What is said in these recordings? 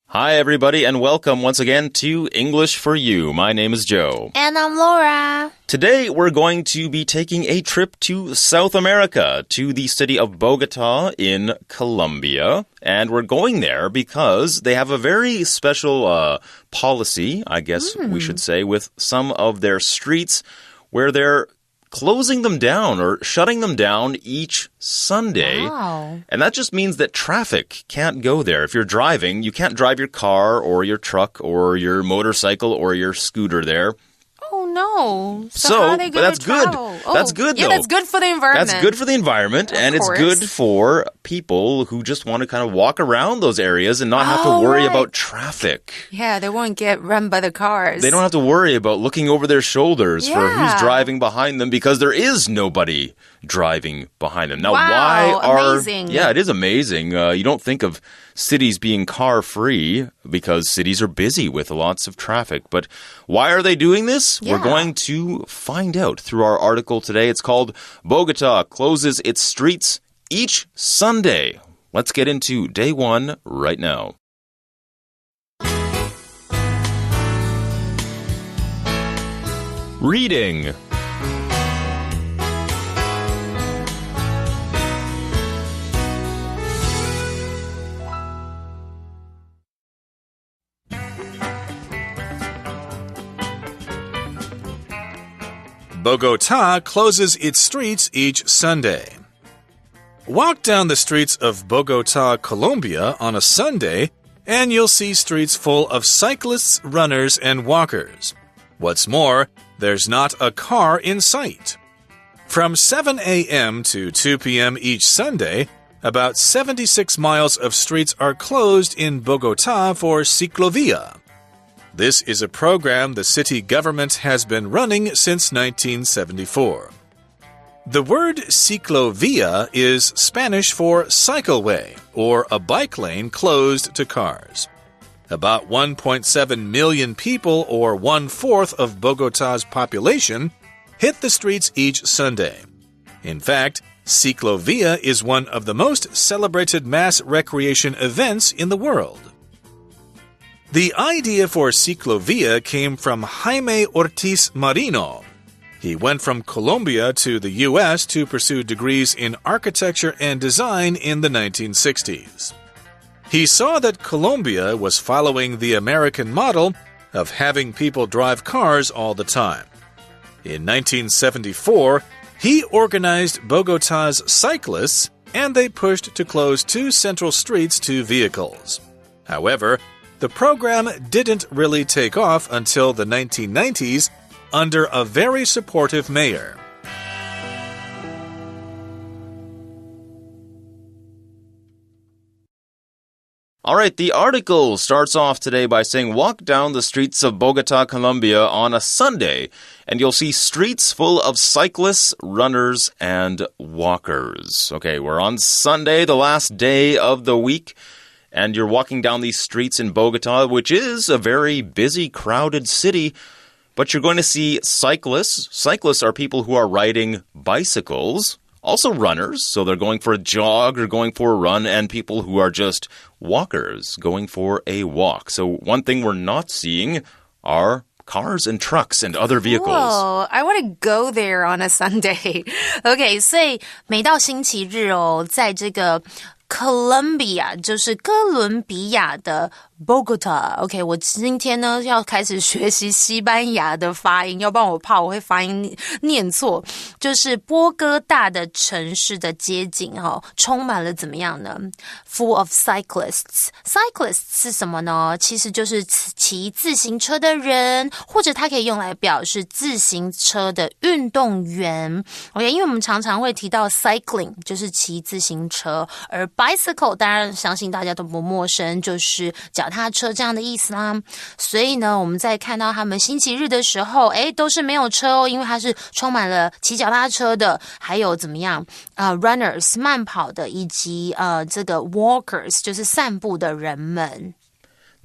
Hi, everybody, and welcome once again to English for You. My name is Joe. And I'm Laura. Today, we're going to be taking a trip to South America, to the city of Bogota in Colombia. And we're going there because they have a very special policy, I guess we should say, with some of their streets where they're closing them down or shutting them down each Sunday. Wow. And that just means that traffic can't go there. If you're driving, you can't drive your car or your truck or your motorcycle or your scooter there. Oh, no. So how are they but that's good. Oh, That's good, though. Yeah, that's good for the environment. That's good for the environment, and it's good for people who just want to kind of walk around those areas and not have to worry about traffic. Yeah, they won't get run by the cars. They don't have to worry about looking over their shoulders for who's driving behind them because there is nobody driving behind them. Now, amazing. Yeah, it is amazing. You don't think of cities being car-free because cities are busy with lots of traffic. But why are they doing this? Yeah. We're going to find out through our article today. It's called Bogota Closes Its Streets Each Sunday. Let's get into day one right now. Reading. Bogota closes its streets each Sunday. Walk down the streets of Bogota, Colombia on a Sunday, and you'll see streets full of cyclists, runners, and walkers. What's more, there's not a car in sight. From 7 a.m. to 2 p.m. each Sunday, about 76 miles of streets are closed in Bogota for ciclovia. This is a program the city government has been running since 1974. The word ciclovia is Spanish for cycleway, or a bike lane closed to cars. About 1.7 million people, or 1/4 of Bogota's population, hit the streets each Sunday. In fact, ciclovia is one of the most celebrated mass recreation events in the world. The idea for ciclovia came from Jaime Ortiz Marino. He went from Colombia to the U.S. to pursue degrees in architecture and design in the 1960s. He saw that Colombia was following the American model of having people drive cars all the time. In 1974, he organized Bogota's cyclists, and they pushed to close 2 central streets to vehicles. However, the program didn't really take off until the 1990s under a very supportive mayor. All right, the article starts off today by saying, walk down the streets of Bogota, Colombia on a Sunday, and you'll see streets full of cyclists, runners, and walkers. Okay, we're on Sunday, the last day of the week. And you're walking down these streets in Bogota, which is a very busy, crowded city. But you're going to see cyclists. Cyclists are people who are riding bicycles. Also runners, so they're going for a jog or going for a run. And people who are just walkers, going for a walk. So one thing we're not seeing are cars and trucks and other vehicles. Whoa, I want to go there on a Sunday. Okay, 所以每到星期日哦，在这个Colombia 就是哥伦比亚的 Bogota。OK， 我今天呢要开始学习西班牙的发音，要不然我怕我会发音念错。就是波哥大的城市的街景充满了怎么样呢 ？Full of cyclists. Cyclists 是什么呢？其实就是骑自行车的人，或者它可以用来表示自行车的运动员。OK， 因为我们常常会提到 cycling， 就是骑自行车，而 bicycle 当然相信大家都不陌生，就是脚踏车这样的意思啦。所以呢，我们在看到他们星期日的时候，都是没有车哦，因为它是充满了骑脚踏车的，还有怎么样runners 慢跑的，以及这个 walkers 就是散步的人们。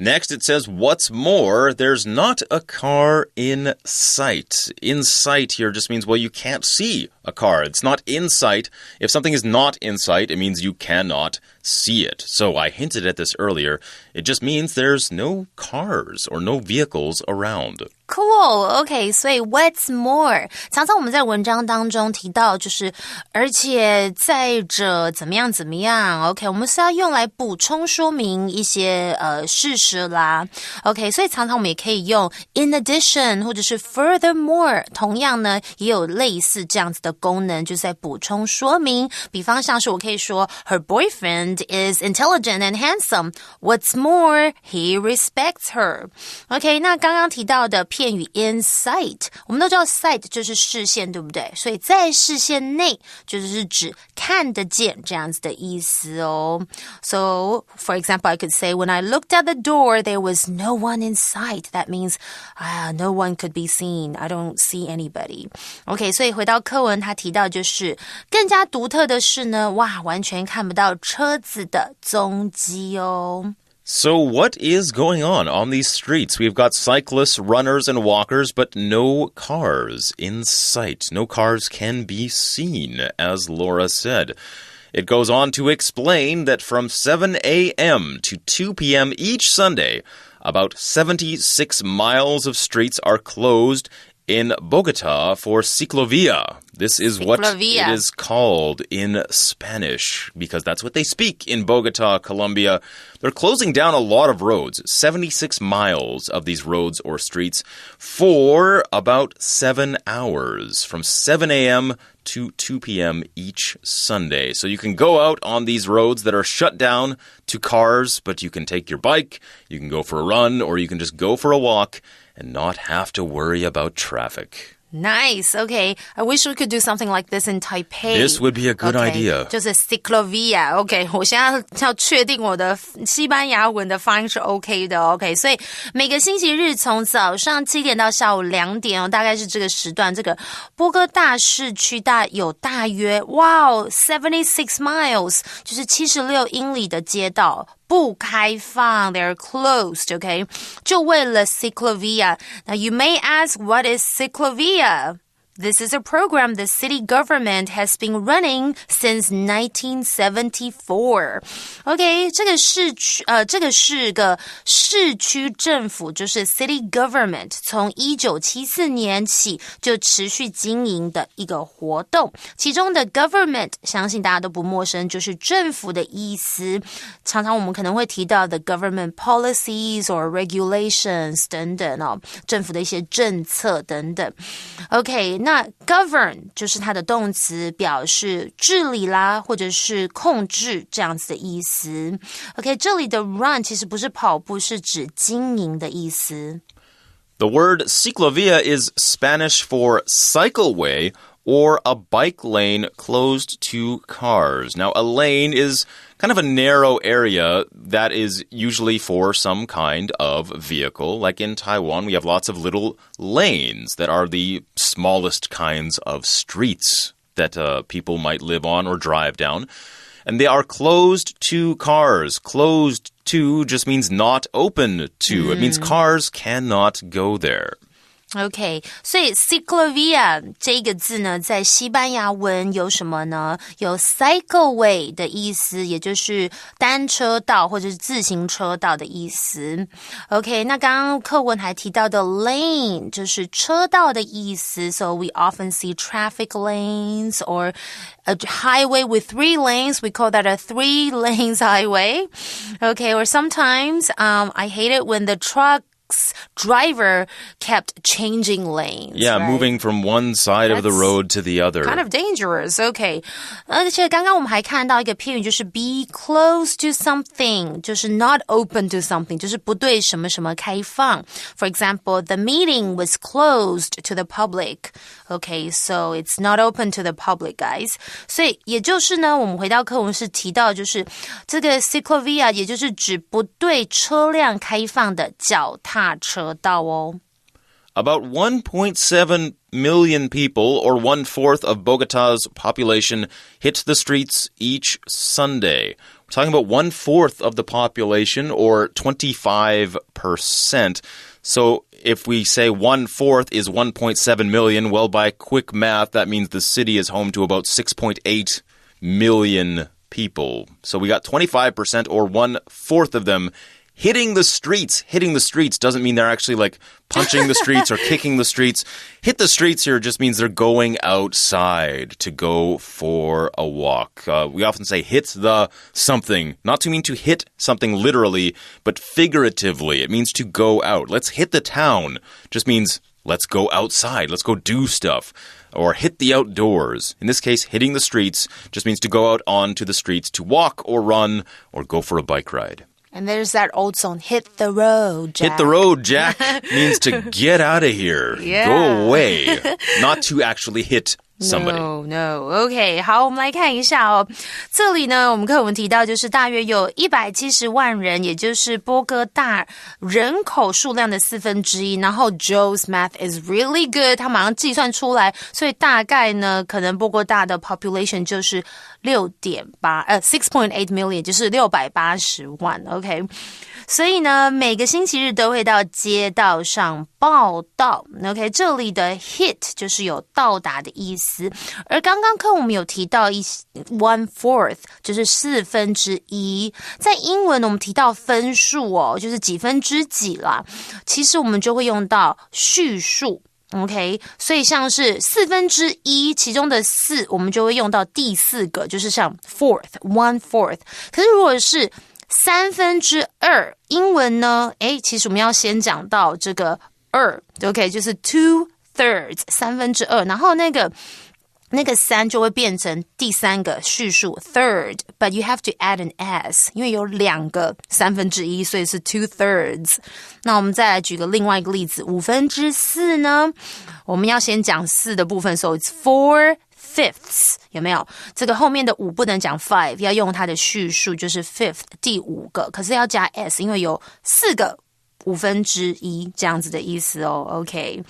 Next, it says, what's more, there's not a car in sight. In sight here just means, well, you can't see a car. It's not in sight. If something is not in sight, it means you cannot see it. So I hinted at this earlier. It just means there's no cars or no vehicles around. Cool, OK, 所以 what's more 常常我们在文章当中提到就是而且再者怎么样怎么样 OK 我们是要用来补充说明一些事实啦 OK 所以常常我们也可以用 in addition 或者是 furthermore 同样呢也有类似这样子的功能就是在补充说明比方像是我可以说 her boyfriend is intelligent and handsome What's more he respects her OK 那刚刚提到的片语 in sight 我们都知道 sight 就是视线对不对所以在视线内就是指看得见这样子的意思哦 So for example I could say when I looked at the door there was no one in sight That means no one could be seen I don't see anybody OK 所以回到课文他提到就是更加独特的是呢哇完全看不到车子的踪迹哦So what is going on these streets? We've got cyclists, runners, and walkers, but no cars in sight. No cars can be seen, as Laura said. It goes on to explain that from 7 a.m. to 2 p.m. each Sunday, about 76 miles of streets are closed in Bogota for ciclovia. This is what it is called in Spanish because that's what they speak in Bogota, Colombia. They're closing down a lot of roads, 76 miles of these roads or streets for about 7 hours, from 7 a.m. to 2 p.m. each Sunday. So you can go out on these roads that are shut down to cars, but you can take your bike, you can go for a run, or you can just go for a walk and not have to worry about traffic. Nice, okay. I wish we could do something like this in Taipei. This would be a good idea. 就是 ciclovia, OK. 我现在要确定我的西班牙文的发音是 OK 的 OK. 所以每个星期日从早上7点到下午2点大概是这个时段这个波哥大市区有大约76 miles 就是76英里的街道不开放 They're closed, okay? 就为了 ciclovia. Now you may ask, what is ciclovia? This is a program the city government has been running since 1974. OK, 这个是个市区政府，就是 city government 从1974年起就持续经营的一个活动。其中的 government 相信大家都不陌生，就是政府的意思。常常我们可能会提到的 government policies or regulations 等等哦，政府的一些政策等等。OK, 那 govern 就是它的动词，表示治理啦，或者是控制这样子的意思。OK, 这里的 run 其实不是跑步，是指经营的意思。The word ciclovia is Spanish for cycleway or a bike lane closed to cars. Now, a lane is kind of a narrow area that is usually for some kind of vehicle. Like in Taiwan, we have lots of little lanes that are the smallest kinds of streets that people might live on or drive down. And they are closed to cars. Closed to just means not open to. It means cars cannot go there. OK, 所以 ciclovia 这个字呢，在西班牙文有什么呢？有 cycleway 的意思，也就是单车道或者是自行車道的意思。OK, 那刚刚課文還提到的 lane 就是車道的意思。So we often see traffic lanes or a highway with 3 lanes. We call that a 3 lanes highway. OK, or sometimes I hate it when the driver kept changing lanes. Yeah, right? Moving from one side of the road to the other. Kind of dangerous. Okay. 而且刚刚我们还看到一个片语，就是 be close to something, 就是 not open to something, 就是不对什么什么开放。For example, the meeting was closed to the public. Okay, so it's not open to the public, guys. 所以也就是呢，我们回到課文是提到，就是这个 ciclovia 也就是指不对车辆开放的脚踏車道哦。About 1.7 million people, or 1/4 of Bogota's population, hit the streets each Sunday. We're talking about 1/4 of the population, or 25%. So if we say 1/4 is 1.7 million, well, by quick math, that means the city is home to about 6.8 million people. So we got 25% or 1/4 of them hitting the streets. Hitting the streets doesn't mean they're actually like punching the streets or kicking the streets. Hit the streets here just means they're going outside to go for a walk. We often say hit the something, not to mean to hit something literally, but figuratively. It means to go out. Let's hit the town just means let's go outside. Let's go do stuff. Or hit the outdoors. In this case, hitting the streets just means to go out onto the streets to walk or run or go for a bike ride. And there's that old song, Hit the Road, Jack. Hit the road, Jack means to get out of here. Yeah. Go away. Not to actually hit somebody. No. OK, 好，我们来看一下哦。这里呢，我们课文提到就是大约有170万人，也就是波哥大人口数量的1/4。然后 Joe's math is really good， 他马上计算出来，所以大概呢，可能波哥大的 population 就是6.8 6.8 million， 就是680万。OK。所以呢，每个星期日都会到街道上报道。OK， 这里的 hit 就是有到达的意思。而刚刚课我们有提到1/4，就是1/4。在英文我们提到分数哦，就是几分之几啦。其实我们就会用到序数。OK， 所以像是1/4，其中的4，我们就会用到第4个，就是像 1/4。可是如果是2/3，英文呢？其实我们要先讲到这个2 ，OK， 就是 2/3， 2/3，然后那个3就会变成第3个序数 third，but you have to add an s， 因为有2个1/3，所以是 2/3。那我们再来举个另外一个例子，4/5呢？我们要先讲4的部分 ，so it's 4/5，有没有？这个后面的5不能讲 5， 要用它的序数，就是 fifth 第5个，可是要加 s， 因为有4个1/5这样子的意思哦。OK，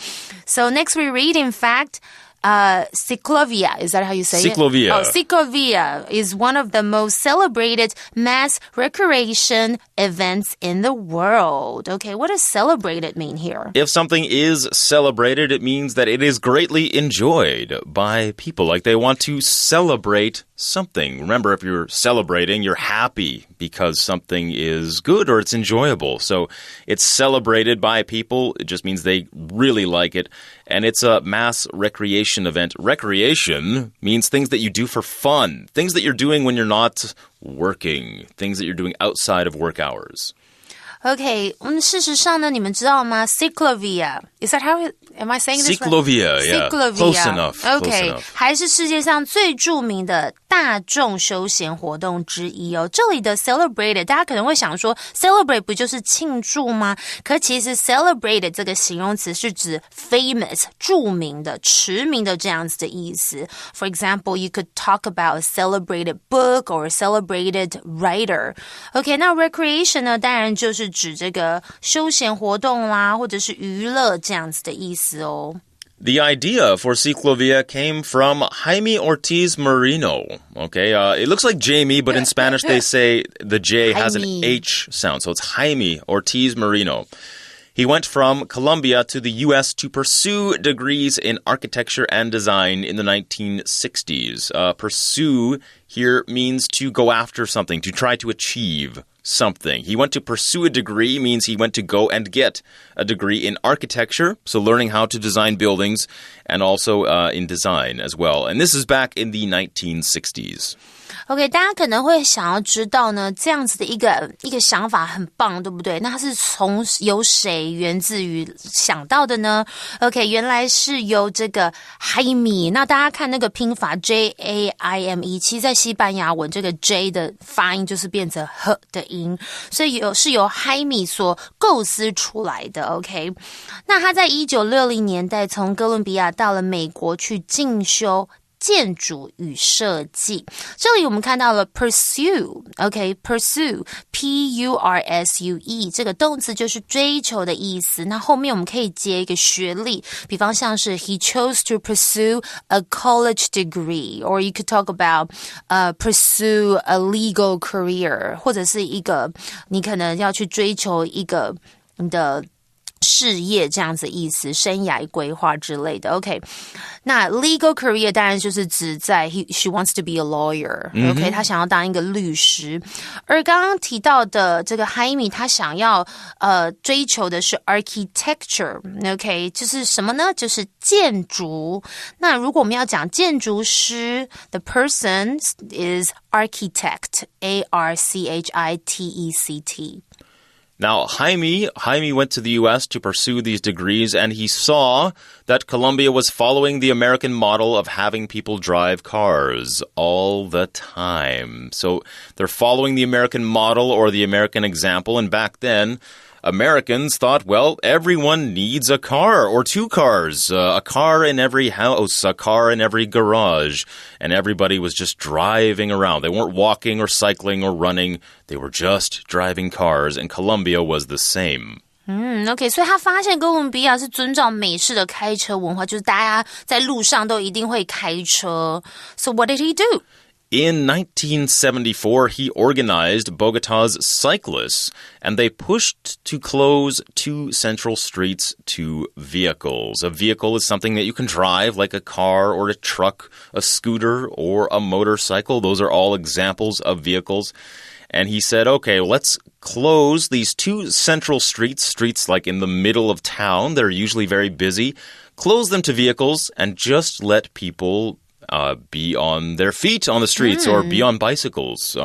so next we read in fact。Ciclovia, is that how you say Ciclovia. it? Ciclovia is one of the most celebrated mass recreation events in the world. Okay, what does celebrated mean here? If something is celebrated, it means that it is greatly enjoyed by people. Like they want to celebrate something. Remember, if you're celebrating, you're happy because something is good or it's enjoyable. So it's celebrated by people. It just means they really like it. And it's a mass recreation event. Recreation means things that you do for fun. Things that you're doing when you're not working. Things that you're doing outside of work hours. OK， 事实上呢，你们知道吗 ？Ciclovia is that how am I saying this? Ciclovia, yeah. Close enough. OK， 还是世界上最著名的大众休闲活动之一哦。这里的 celebrated， 大家可能会想说 ，celebrate 不就是庆祝吗？可其实 celebrated 这个形容词是指 famous 著名的、驰名的这样子的意思。For example, you could talk about a celebrated book or a celebrated writer. OK， 那 recreation 呢，当然就是指这个休闲活动啦，或者是娱乐这样子的意思哦。The idea for Ciclovia came from Jaime Ortiz Merino. Okay, it looks like Jamie, but in Spanish they say the J has an H sound, so it's Jaime Ortiz Merino. He went from Colombia to the U.S. to pursue degrees in architecture and design in the 1960s. Pursue here means to go after something, to try to achieve something. He went to pursue a degree means he went to go and get a degree in architecture, so learning how to design buildings, and also in design as well. And this is back in the 1960s. OK， 大家可能会想要知道呢，这样子的一个想法很棒，对不对？那它是由谁源自于想到的呢 ？OK， 原来是由这个 Jaime。那大家看那个拼法 Jaime， 其实在西班牙文这个 J 的发音就是变成 H 的音，所以是由 Jaime 所构思出来的。OK， 那他在1960年代从哥伦比亚到了美国去进修建筑与设计，这里我们看到了 pursue， OK， pursue P-U-R-S-U-E 这个动词就是追求的意思。那后面我们可以接一个学历，比方像是 he chose to pursue a college degree， or you could talk about pursue a legal career， 或者是一个你可能要去追求一个你的事业这样子意思，生涯规划之类的。OK， 那 legal career 当然就是指在 she wants to be a lawyer。OK， 他想要当一个律师。而刚刚提到的这个 Jaime， 他想要追求的是 architecture。OK， 就是什么呢？就是建筑。那如果我们要讲建筑师 ，the person is architect, A-R-C-H-I-T-E-C-T. Now, Jaime went to the U.S. to pursue these degrees, and he saw that Colombia was following the American model of having people drive cars all the time. So they're following the American model or the American example, and back then, Americans thought, well, everyone needs a car or two cars, a car in every house, a car in every garage, and everybody was just driving around. They weren't walking or cycling or running. They were just driving cars, and Colombia was the same. OK， 所以他发现哥伦比亚是遵照美式的开车文化，就是大家在路上都一定会开车。So what did he do? In 1974, he organized Bogota's cyclists, and they pushed to close 2 central streets to vehicles. A vehicle is something that you can drive, like a car or a truck, a scooter, or a motorcycle. Those are all examples of vehicles. And he said, okay, let's close these 2 central streets like in the middle of town. They're usually very busy. Close them to vehicles and just let people be on their feet on the streets or be on bicycles,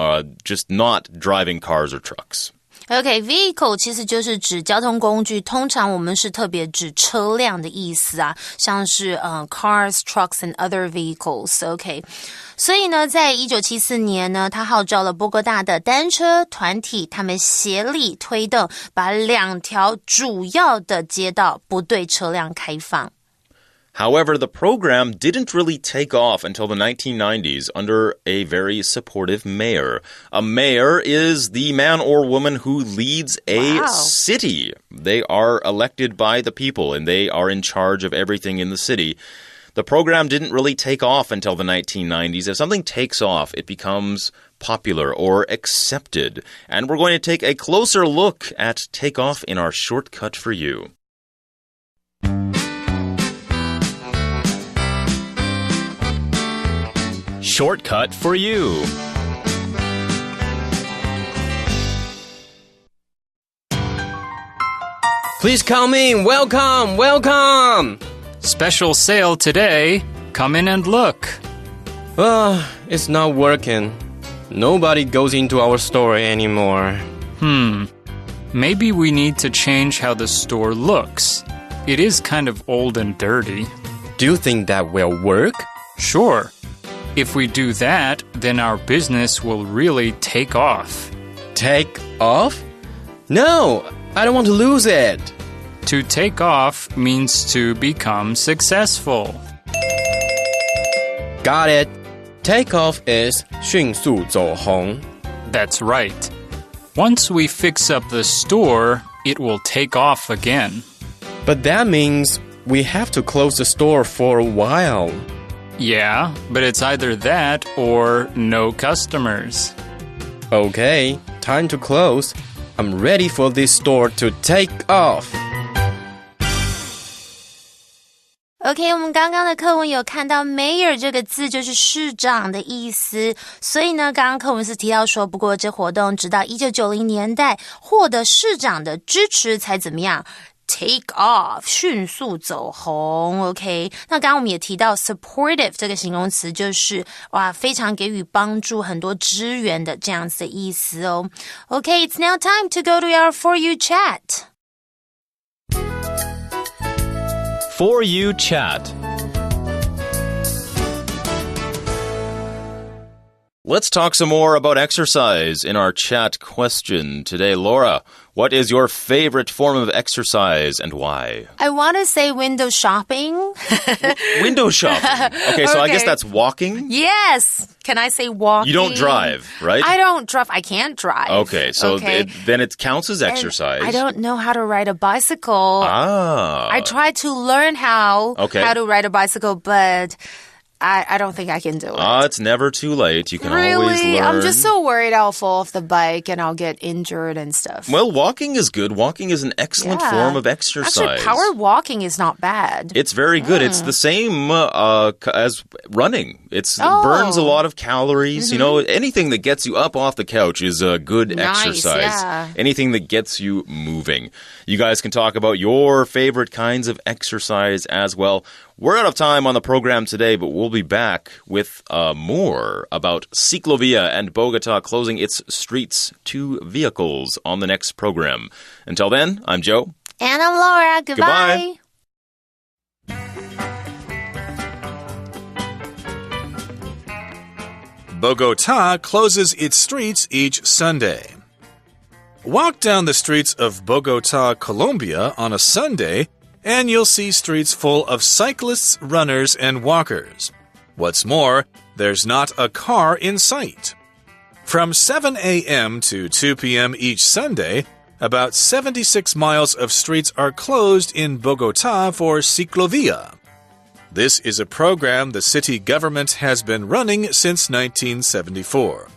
just not driving cars or trucks. OK, vehicle 其实就是指交通工具，通常我们是特别指车辆的意思啊，像是cars, trucks and other vehicles. OK， 所以呢，在1974年呢，他号召了波哥大的单车团体，他们协力推动，把2条主要的街道不对车辆开放。However, the program didn't really take off until the 1990s under a very supportive mayor. A mayor is the man or woman who leads a city. They are elected by the people, and they are in charge of everything in the city. The program didn't really take off until the 1990s. If something takes off, it becomes popular or accepted. And we're going to take a closer look at takeoff in our shortcut for you. Shortcut for you. Please come in. Welcome, welcome. Special sale today. Come in and look. It's not working. Nobody goes into our store anymore. Maybe we need to change how the store looks. It is kind of old and dirty. Do you think that will work? Sure. If we do that, then our business will really take off. Take off? No, I don't want to lose it. To take off means to become successful. Got it. Take off is 迅速走红. That's right. Once we fix up the store, it will take off again. But that means we have to close the store for a while. Yeah, but it's either that or no customers. Okay, time to close. I'm ready for this store to take off. OK， 我们刚刚的课文有看到 mayor 这个字就是市长的意思，所以呢，刚刚课文是提到说，不过这活动直到1990年代获得市长的支持才怎么样？Take off， 迅速走红 ，OK。那刚刚我们也提到 supportive 这个形容词，就是非常给予帮助、很多支援的这样子的意思哦。OK， it's now time to go to our For You chat. For You chat. Let's talk some more about exercise in our chat question today. Laura, what is your favorite form of exercise and why? I want to say window shopping. Window shopping. Okay, so I guess that's walking? Yes. Can I say walking? You don't drive, right? I don't drive. I can't drive. Okay, so then it counts as exercise. And I don't know how to ride a bicycle. Ah. I tried to learn how to ride a bicycle, but I don't think I can do it. It's never too late. You can really? always learn. I'm just so worried I'll fall off the bike and I'll get injured and stuff. Well, walking is good. Walking is an excellent form of exercise. Actually, power walking is not bad. It's very good. It's the same as running. It burns a lot of calories. You know, anything that gets you up off the couch is a good exercise. Yeah. Anything that gets you moving. You guys can talk about your favorite kinds of exercise as well. We're out of time on the program today, but we'll be back with more about Ciclovia and Bogota closing its streets to vehicles on the next program. Until then, I'm Joe. And I'm Laura. Goodbye. Bogota closes its streets each Sunday. Walk down the streets of Bogota, Colombia on a Sunday, and you'll see streets full of cyclists, runners, and walkers. What's more, there's not a car in sight. From 7 a.m. to 2 p.m. each Sunday, about 76 miles of streets are closed in Bogota for Ciclovia. This is a program the city government has been running since 1974.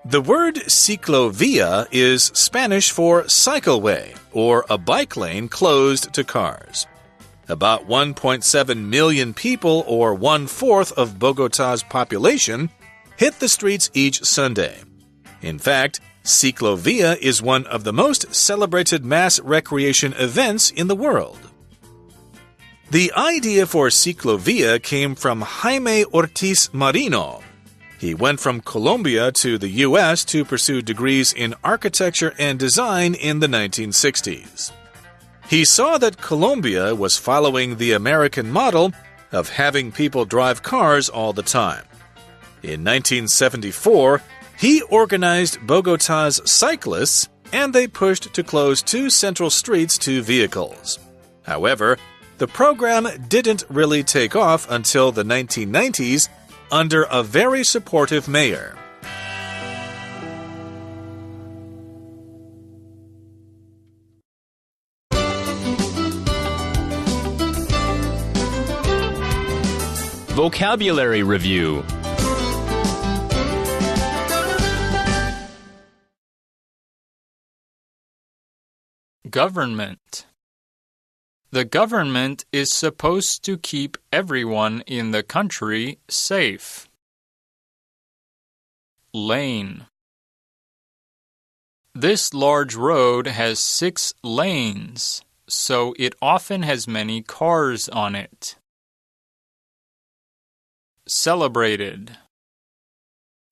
The word ciclovia is Spanish for cycleway, or a bike lane closed to cars. About 1.7 million people, or 1/4 of Bogota's population, hit the streets each Sunday. In fact, Ciclovia is one of the most celebrated mass recreation events in the world. The idea for Ciclovia came from Jaime Ortiz Marino. He went from Colombia to the U.S. to pursue degrees in architecture and design in the 1960s. He saw that Colombia was following the American model of having people drive cars all the time. In 1974, he organized Bogota's cyclists, and they pushed to close 2 central streets to vehicles. However, the program didn't really take off until the 1990s under a very supportive mayor. Vocabulary Review. Government. The government is supposed to keep everyone in the country safe. Lane. This large road has 6 lanes, so it often has many cars on it. Celebrated.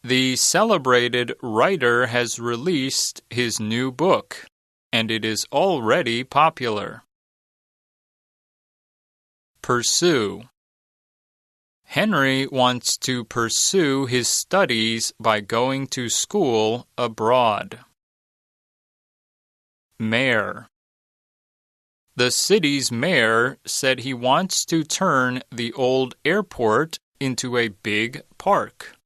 The celebrated writer has released his new book, and it is already popular. Pursue. Henry wants to pursue his studies by going to school abroad. Mayor. The city's mayor said he wants to turn the old airport into a big park.